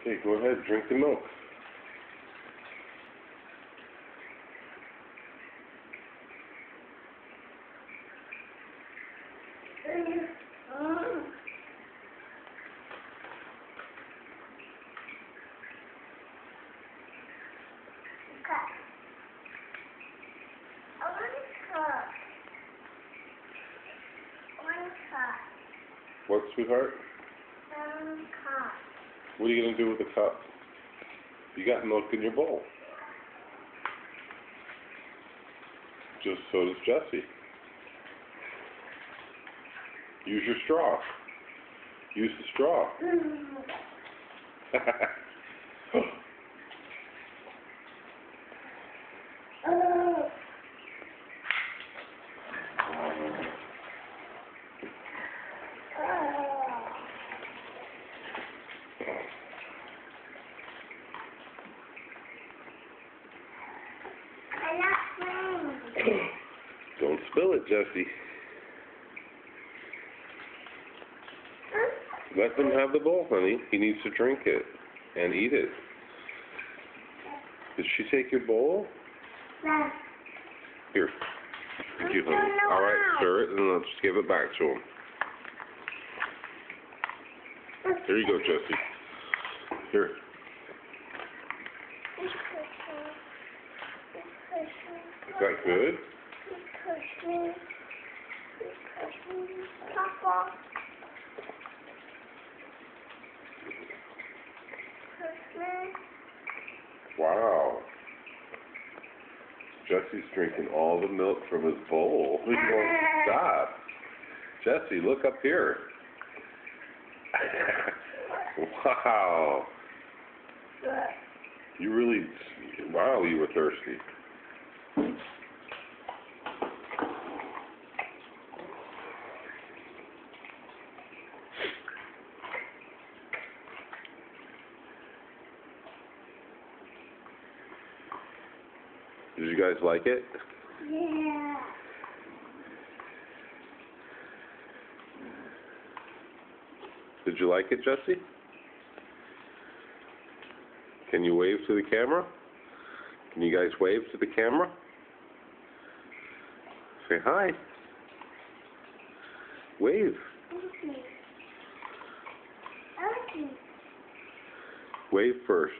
Okay, go ahead, drink the milk. What, sweetheart? What are you going to do with the cup? You got milk in your bowl. Just so does Jessie. Use your straw. Use the straw. Don't spill it, Jessie. Let them have the bowl, honey. He needs to drink it and eat it. Did she take your bowl? No. Here. Thank you, honey. All right, stir it, and let's give it back to him. Here you go, Jessie. Here. Is that good? Wow. Jessie's drinking all the milk from his bowl. He won't stop. Jessie, look up here. Wow. You really, wow, you were thirsty. Did you guys like it? Yeah. Did you like it, Jessie? Can you wave to the camera? Can you guys wave to the camera? Say hi. Wave. Okay. Wave first.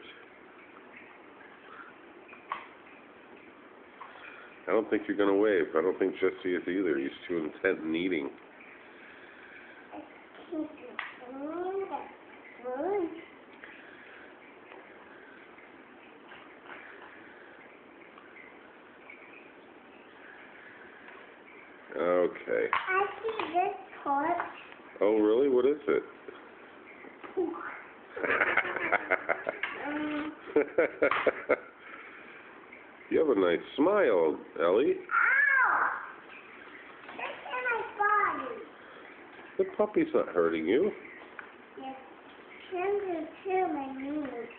I don't think you're going to wave. I don't think Jessie is either. He's too intent in eating. Okay. I see this part. Oh, really? What is it? You have a nice smile, Ellie. Ow! That's in my body. The puppy's not hurting you. Yes. Send it to my knees.